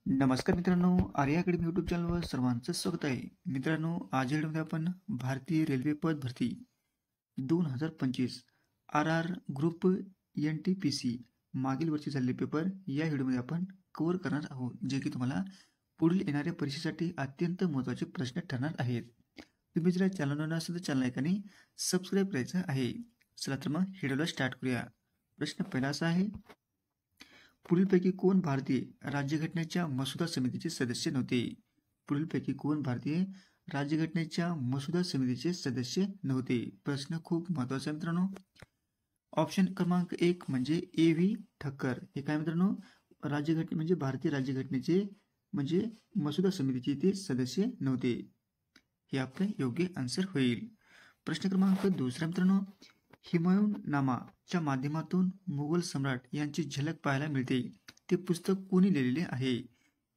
नमस्कार मित्रांनो, Arya academy YouTube चॅनलवर सर्वांचं स्वागत आहे. मित्रांनो, आज या व्हिडिओमध्ये आपण भारतीय रेल्वे पद भरती 2025 आर आर ग्रुप NTPC मागील वर्षी झालेले पेपर या व्हिडिओमध्ये आपण कव्हर करणार आहोत, जे की तुम्हाला पुढील येणाऱ्या परीक्षेसाठी अत्यंत महत्त्वाचे प्रश्न ठरणार आहेत. तुम्ही जर चॅनलवर नसेल तर चॅनल ऐकाने सबस्क्राईब करायचं आहे. चला तर मग व्हिडिओला स्टार्ट करूया. प्रश्न पहिला असा आहे, पुढीलपैकी कोण भारतीय राज्यघटनेच्या मसुदा समितीचे सदस्य नव्हते? पुढीलपैकी कोण भारतीय राज्यघटनेच्या मसुदा समितीचे सदस्य नव्हते? प्रश्न खूप महत्त्वाचा आहे मित्रांनो. ऑप्शन क्रमांक 1 म्हणजे A.V. ठक्कर. हे काय मित्रांनो, राज्यघटने म्हणजे भारतीय राज्यघटनेचे म्हणजे मसुदा समितीचे ते सदस्य नव्हते. हे आपलं योग्य आन्सर होईल. प्रश्न क्रमांक 2 मित्रांनो, हुमायूननामाच्या माध्यमातून मुघल सम्राट यांची झलक पाहायला मिळते. ते पुस्तक कोणी लिहिलेले आहे?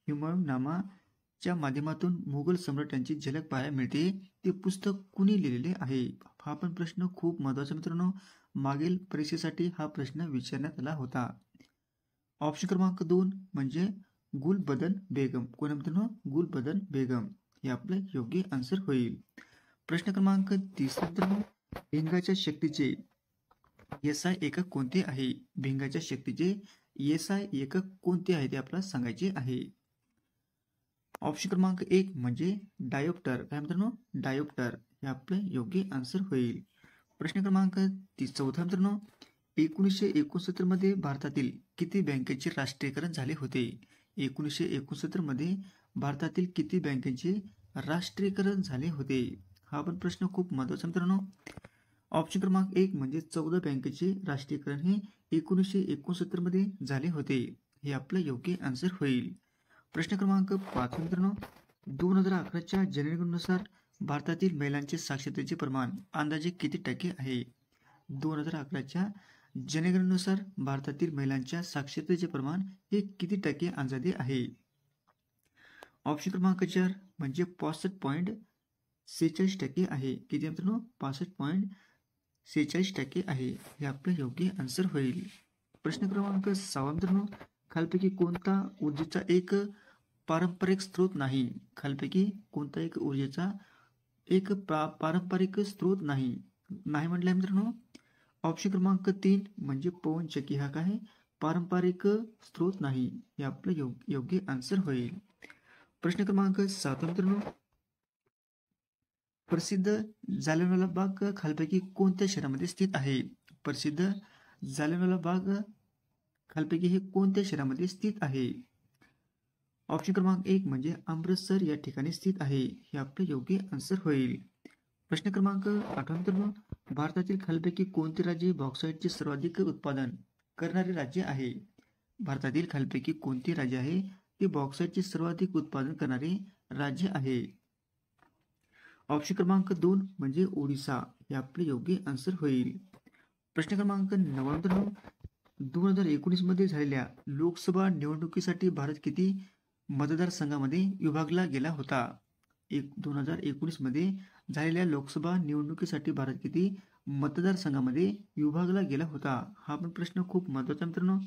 हुमायूननामाच्या माध्यमातून मुघल सम्राट यांची झलक पाहायला मिळते. ते पुस्तक कुणी लिहिलेले आहे? हा पण प्रश्न खूप महत्त्वाचा मित्रांनो. मागील परीक्षेसाठी हा प्रश्न विचारण्यात आला होता. ऑप्शन क्रमांक 2 म्हणजे गुलबदन बेगम. कोण मित्रांनो? गुलबदन बेगम. हे आपलं योग्य आन्सर होईल. प्रश्न क्रमांक 3 मित्रांनो, भिंगाच्या शक्तीचे SI एकक कोणते आहे? भिंगाच्या शक्तीचे SI एकक कोणते आहे ते आपल्याला सांगायचे आहे. ऑप्शन क्रमांक 1 म्हणजे डायोप्टर. काय मित्रांनो? डायोप्टर. हे आपलं योग्य आन्सर होईल. प्रश्न क्रमांक 4 मित्रांनो, 1969 मध्ये भारतातील किती बँकेचे राष्ट्रीयकरण झाले होते? 1969 मध्ये भारतातील किती बँकेचे राष्ट्रीयकरण झाले होते? हा पण प्रश्न खूप महत्त्वाचा मित्रांनो. ऑप्शन क्रमांक 1 म्हणजे 14 बँकेचे राष्ट्रीयकरण हे 1969 मध्ये झाले होते. हे आपलं योग्य आन्सर होईल. प्रश्न क्रमांक 5 मित्रांनो, 2011च्या जनगणनेनुसार भारतातील महिलांचे साक्षरतेचे प्रमाण अंदाजे किती टक्के आहे? 2011च्या जनगणनेनुसार भारतातील महिलांच्या साक्षरतेचे प्रमाण हे किती टक्के अंदाजे आहे? ऑप्शन क्रमांक 4 म्हणजे 65.46% आहे. किती मित्रांनो? 65.46% आहे. हे आपलं योग्य आन्सर होईल. प्रश्न क्रमांक 6 मित्रांनो, खालपैकी कोणता ऊर्जेचा एक पारंपरिक स्रोत नाही? खालपैकी कोणता एक ऊर्जेचा एक पारंपरिक स्रोत नाही म्हटलं मित्रांनो. ऑप्शन क्रमांक 3 म्हणजे पवनचक्की. हा काय पारंपरिक स्रोत नाही. हे आपलं योग्य आन्सर होईल. प्रश्न क्रमांक 7 मित्रांनो, प्रसिद्ध जालियनवाला बाग खालपैकी कोणत्या शहरामध्ये स्थित आहे? प्रसिद्ध जालियनवाला बाग खालपैकी हे कोणत्या शहरामध्ये स्थित आहे? ऑप्शन क्रमांक 1 म्हणजे अमृतसर या ठिकाणी स्थित आहे. हे आपलं योग्य आन्सर होईल. प्रश्न क्रमांक 8 मित्रांनो, भारतातील खालपैकी कोणते राज्य बॉक्साईटचे सर्वाधिक उत्पादन करणारे राज्य आहे? भारतातील खालपैकी कोणते राज्य आहे ते बॉक्साईटचे सर्वाधिक उत्पादन करणारे राज्य आहे? ऑप्शन क्रमांक 2 म्हणजे ओडिसा. हे आपले योग्य आन्सर होईल. प्रश्न क्रमांक 9 मित्रांनो, 2019 मध्ये झालेल्या लोकसभा निवडणुकीसाठी भारत किती मतदारसंघामध्ये विभागला गेला होता? 2019 मध्ये झालेल्या लोकसभा निवडणुकीसाठी भारत किती मतदारसंघामध्ये विभागला गेला होता? हा पण प्रश्न खूप महत्त्वाचा मित्रांनो.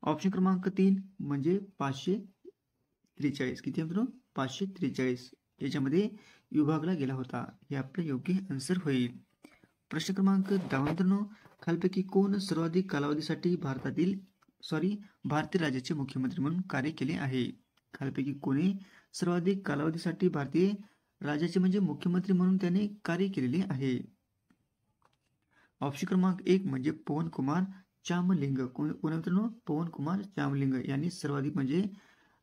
ऑप्शन क्रमांक 3 म्हणजे 543. किती मित्रांनो? 543 याच्यामध्ये विभागला गेला होता. हे आपलं योग्य आन्सर होईल. प्रश्न क्रमांक 10 मित्रांनो, खालपैकी कोण सर्वाधिक कालावधीसाठी भारतीय राज्याचे मुख्यमंत्री म्हणून कार्य केले आहे? खालपैकी कोणी सर्वाधिक कालावधीसाठी भारतीय राज्याचे म्हणजे मुख्यमंत्री म्हणून त्याने कार्य केलेले आहे? ऑप्शन क्रमांक 1 म्हणजे पवन कुमार चामलिंग. कोण मित्रांनो? पवन कुमार चामलिंग यांनी सर्वाधिक म्हणजे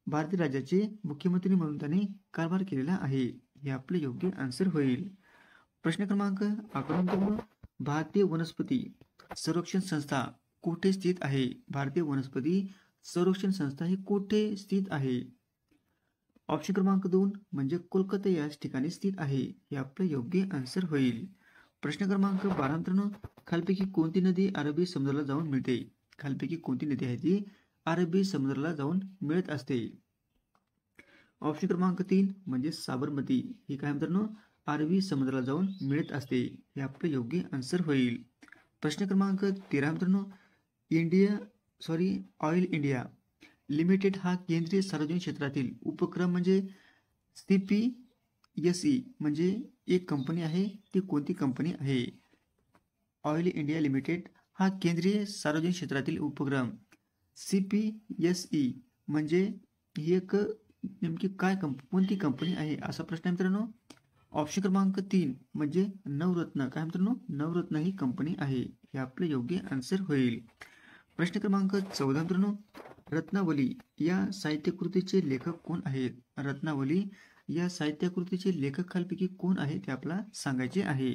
भारतीय राज्याचे मुख्यमंत्री म्हणून त्यांनी कारभार केलेला आहे. हे आपले योग्य आन्सर होईल. प्रश्न क्रमांक 11 मित्रांनो, भारतीय वनस्पती संरक्षण संस्था कुठे स्थित आहे? भारतीय वनस्पती संरक्षण संस्था ही कुठे स्थित आहे? ऑप्शन क्रमांक 2 म्हणजे कोलकाता या ठिकाणी स्थित आहे. हे आपलं योग्य आन्सर होईल. प्रश्न क्रमांक 12 मित्रांनो, खालपैकी कोणती नदी अरबी समुद्राला जाऊन मिळते? खालपैकी कोणती नदी आहे ती अरबी समुद्राला जाऊन मिळत असते? ऑप्शन क्रमांक 3 म्हणजे साबरमती. ही काय मित्रांनो? अरबी समुद्राला जाऊन मिळत असते. हे आपलं योग्य आन्सर होईल. प्रश्न क्रमांक 13 मित्रांनो, ऑइल इंडिया लिमिटेड हा केंद्रीय सार्वजनिक क्षेत्रातील उपक्रम म्हणजे CPSE म्हणजे एक कंपनी आहे, ती कोणती कंपनी आहे? ऑइल इंडिया लिमिटेड हा केंद्रीय सार्वजनिक क्षेत्रातील उपक्रम CPSE म्हणजे ही एक नेमकी कोणती कंपनी आहे असा प्रश्न आहे मित्रांनो. ऑप्शन क्रमांक 3 म्हणजे नवरत्न. काय मित्रांनो? नवरत्न ही कंपनी आहे. हे आपले योग्य आन्सर होईल. प्रश्न क्रमांक 14 मित्रांनो, रत्नावली या साहित्यकृतीचे लेखक कोण आहेत? रत्नावली या साहित्यकृतीचे लेखक खालपैकी कोण आहेत ते आपल्याला सांगायचे आहे.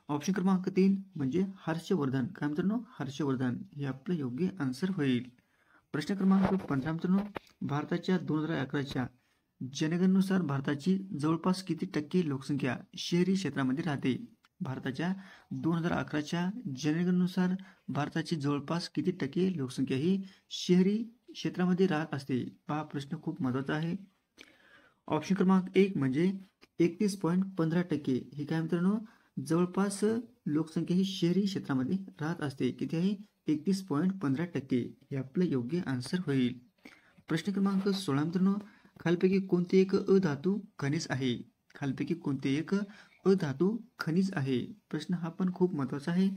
ऑप्शन क्रमांक 3 म्हणजे हर्षवर्धन. काय मित्रांनो? हर्षवर्धन हे आपलं योग्य आन्सर होईल. प्रश्न क्रमांक 15 मित्रांनो, भारताच्या 2011च्या जनगणनेनुसार भारताची जवळपास किती टक्के लोकसंख्या शहरी क्षेत्रामध्ये राहते? भारताच्या 2011च्या जनगणनेनुसार भारताची जवळपास किती टक्के लोकसंख्या ही शहरी क्षेत्रामध्ये राहत असते? हा प्रश्न खूप महत्त्वाचा आहे. ऑप्शन क्रमांक 1 म्हणजे 31.15%. हे काय मित्रांनो? जवळपास लोकसंख्या ही शहरी क्षेत्रामध्ये राहत असते. किती आहे? 31.15%. हे आपलं योग्य आन्सर होईल. प्रश्न क्रमांक 16 मित्रांनो, खालपैकी कोणते एक अधातू खनिज आहे? खालपैकी कोणते एक अधातू खनिज आहे? प्रश्न हा पण खूप महत्त्वाचा आहे.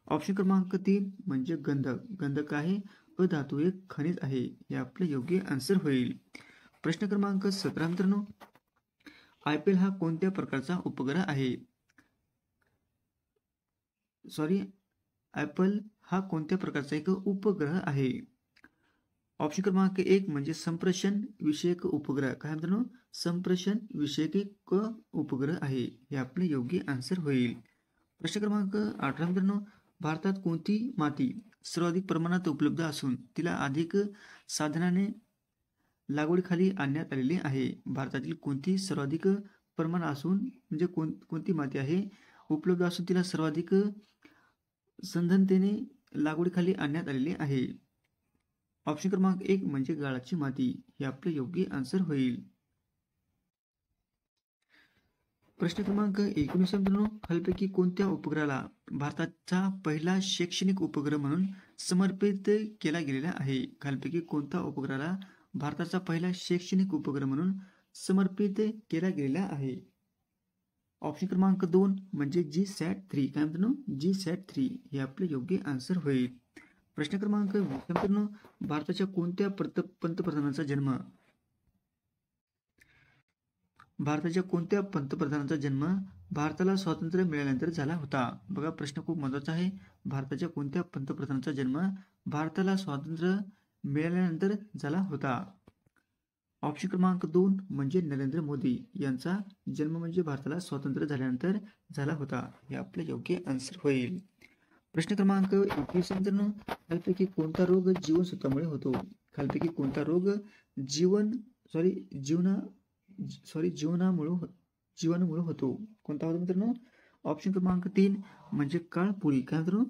ऑप्शन क्रमांक 3 म्हणजे गंधक. गंधक आहे अधातू एक खनिज आहे. हे आपलं योग्य आन्सर होईल. प्रश्न क्रमांक 17 मित्रांनो, IPL हा कोणत्या प्रकारचा उपग्रह आहे? IPL हा कोणत्या प्रकारचा एक उपग्रह आहे? ऑप्शन क्रमांक 1 म्हणजे संप्रेषण विषयक उपग्रह. काय मित्रांनो? संप्रेषण विषयक एक उपग्रह आहे. हे आपले योग्य आन्सर होईल. प्रश्न क्रमांक 18 मित्रांनो, भारतात कोणती माती सर्वाधिक प्रमाणात उपलब्ध असून तिला अधिक साधनाने लागवडीखाली आणण्यात आलेली आहे? भारतातील कोणती सर्वाधिक प्रमाण असून म्हणजे कोणती माती आहे उपलब्ध असून तिला सर्वाधिक संधनतेने लागवडीखाली आणण्यात आलेली आहे? ऑप्शन क्रमांक 1 म्हणजे गाळाची माती. हे आपले योग्य आन्सर होईल. प्रश्न क्रमांक 19 मित्रांनो, खालपैकी कोणत्या उपग्रहाला भारताचा पहिला शैक्षणिक उपग्रह म्हणून समर्पित केला गेलेला आहे? खालपैकी कोणत्या उपग्रहाला भारताचा पहिला शैक्षणिक उपग्रह म्हणून समर्पित केला गेलेला आहे? ऑप्शन क्रमांक 2 म्हणजे GSAT-3. काय मित्रांनो? GSAT-3 हे आपले योग्य आन्सर होईल. प्रश्न क्रमांक 20 मित्रांनो, भारताच्या कोणत्या पंतप्रधानाचा जन्म भारताला स्वातंत्र्य मिळाल्यानंतर झाला होता? बघा प्रश्न खूप महत्त्वाचा आहे. भारताच्या कोणत्या पंतप्रधानाचा जन्म भारताला स्वातंत्र्य मिळाल्यानंतर झाला होता? ऑप्शन क्रमांक 2 म्हणजे नरेंद्र मोदी यांचा जन्म म्हणजे भारताला स्वातंत्र्य झाल्यानंतर झाला होता. हे आपले योग्य आन्सर होईल. प्रश्न क्रमांक 21 मित्रांनो, खालपैकी कोणता रोग जीवनसत्वामुळे होतो? खालपैकी कोणता रोग जीवाणूमुळे होतो? कोणता होतो मित्रांनो? ऑप्शन क्रमांक 3 म्हणजे काळपुळी. काय मित्रांनो?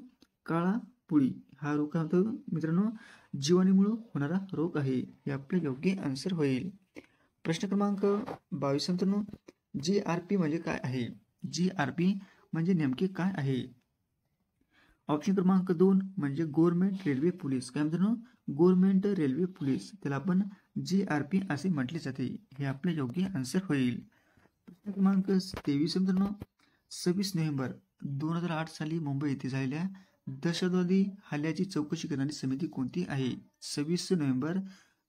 काळापुळी हा रोग काय होतो मित्रांनो? जीवाणूमुळे होणारा रोग आहे. हे आपले योग्य आन्सर होईल. प्रश्न क्रमांक 22 मित्रांनो, GRP म्हणजे काय आहे? GRP म्हणजे नेमके काय आहे? ऑप्शन क्रमांक 2 म्हणजे गव्हर्नमेंट रेल्वे पोलीस. काय मित्रांनो? गव्हर्नमेंट रेल्वे पोलीस, त्याला आपण GRP असे म्हटले जाते. हे आपले योग्य आन्सर होईल. प्रश्न क्रमांक 23 मित्रांनो, 26 नोव्हेंबर 2008 साली मुंबई येथे झालेल्या दहशतवादी हल्ल्याची चौकशी करणारी समिती कोणती आहे? 26 नोव्हेंबर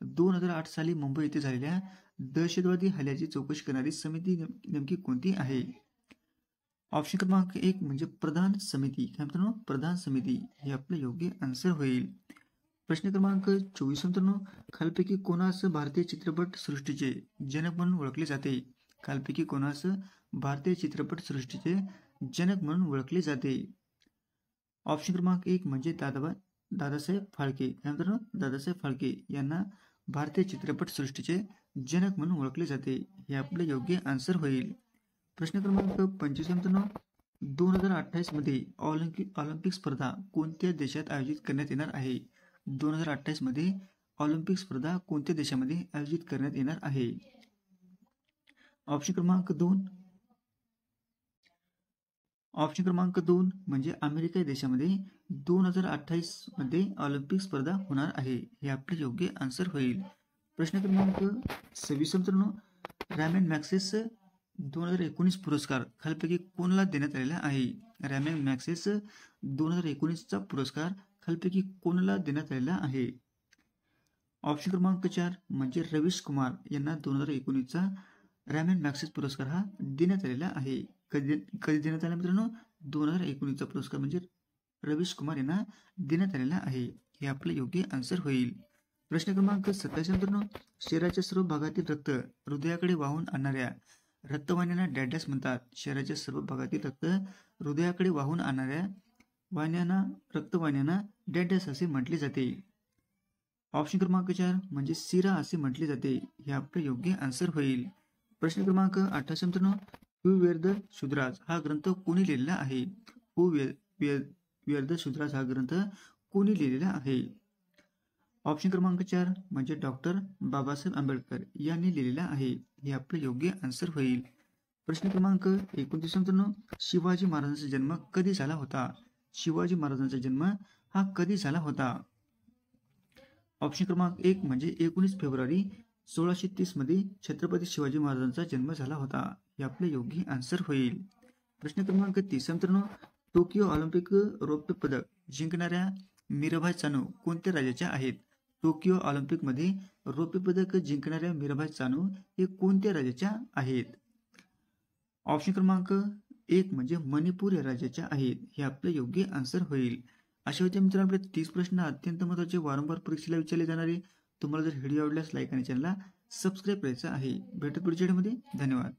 2008 साली मुंबई येथे झालेल्या दहशतवादी हल्ल्याची चौकशी करणारी समिती नेमकी कोणती आहे? ऑप्शन क्रमांक 1 म्हणजे प्रधान समिती. काय मित्रांनो? प्रधान समिती हे आपले योग्य आन्सर होईल. प्रश्न क्रमांक 24 मित्रांनो, खालपैकी कोणास भारतीय चित्रपट सृष्टीचे जनक म्हणून ओळखले जाते? खालपैकी कोणास भारतीय चित्रपट सृष्टीचे जनक म्हणून ओळखले जाते? ऑप्शन क्रमांक 1 म्हणजे दादासाहेब फाळके. काय मित्रांनो? दादासाहेब फाळके यांना भारतीय चित्रपट सृष्टीचे जनक म्हणून ओळखले जाते. हे आपले योग्य आन्सर होईल. प्रश्न क्रमांक 25 मित्रांनो, 2028 मध्ये ऑलिम्पिक स्पर्धा कोणत्या देशात आयोजित करण्यात येणार आहे? 2028 मध्ये ऑलिम्पिक स्पर्धा कोणत्या देशामध्ये आयोजित करण्यात येणार आहे? ऑप्शन क्रमांक 2 म्हणजे अमेरिका देशामध्ये 2028 मध्ये ऑलिम्पिक स्पर्धा होणार आहे. हे आपले योग्य आन्सर होईल. प्रश्न क्रमांक 26 मित्रांनो, रॅमन मॅग्सेस 2019 पुरस्कार खालीलपैकी कोणाला देण्यात आलेला आहे? रॅमन मॅग्सेस 2019चा पुरस्कार खालीलपैकी कोणाला देण्यात आलेला आहे? ऑप्शन क्रमांक 4 म्हणजे रवीश कुमार यांना 2019चा रॅमन मॅग्सेस पुरस्कार हा देण्यात आलेला आहे. कधी देण्यात आला मित्रांनो? 2019चा पुरस्कार म्हणजे रवीश कुमार यांना देण्यात आलेला आहे. हे आपले योग्य आन्सर होईल. प्रश्न क्रमांक 27 मित्रांनो, शरीराच्या सर्व भागातील रक्त हृदयाकडे वाहून आणणाऱ्या रक्तवाहिन्यांना डॅश म्हणतात. शरीराच्या सर्व भागातील रक्त हृदयाकडे वाहून आणणाऱ्या रक्तवाहिन्यांना डॅश असे म्हटले जाते. ऑप्शन क्रमांक 4 म्हणजे सिरा असे म्हटले जाते. हे आपले योग्य आन्सर होईल. प्रश्न क्रमांक 28 मित्रांनो, हू वेअर द शूद्राज हा ग्रंथ कोणी लिहिलेला आहे? हू वेअर द शूद्राज हा ग्रंथ कोणी लिहिलेला आहे? ऑप्शन क्रमांक 4 म्हणजे डॉक्टर बाबासाहेब आंबेडकर यांनी लिहिलेला आहे. हे आपले योग्य आन्सर होईल. प्रश्न क्रमांक 29 मित्रांनो, शिवाजी महाराजांचा जन्म कधी झाला होता? शिवाजी महाराजांचा जन्म हा कधी झाला होता? ऑप्शन क्रमांक 1 म्हणजे 19 फेब्रुवारी 1630 मध्ये छत्रपती शिवाजी महाराजांचा जन्म झाला होता. हे आपले योग्य आन्सर होईल. प्रश्न क्रमांक 30 मित्रांनो, टोकियो ऑलिम्पिक रौप्य पदक जिंकणाऱ्या मीराबाई चानू कोणत्या राज्याच्या आहेत? टोकियो ऑलिम्पिक मध्ये रौप्य पदक जिंकणाऱ्या मीराबाई चानू हे कोणत्या राज्याच्या आहेत? ऑप्शन क्रमांक 1 म्हणजे मणिपूर या राज्याच्या आहेत. हे आपले योग्य आन्सर होईल. अशा होते मित्रांनो आपले 30 प्रश्न अत्यंत महत्त्वाचे वारंवार परीक्षेला विचारले जाणारे. तुम्हाला जर व्हिडिओ आवडल्यास लाईक आणि चॅनलला सबस्क्राईब करायचं आहे. भेटू पुढच्या व्हिडिओमध्ये. धन्यवाद.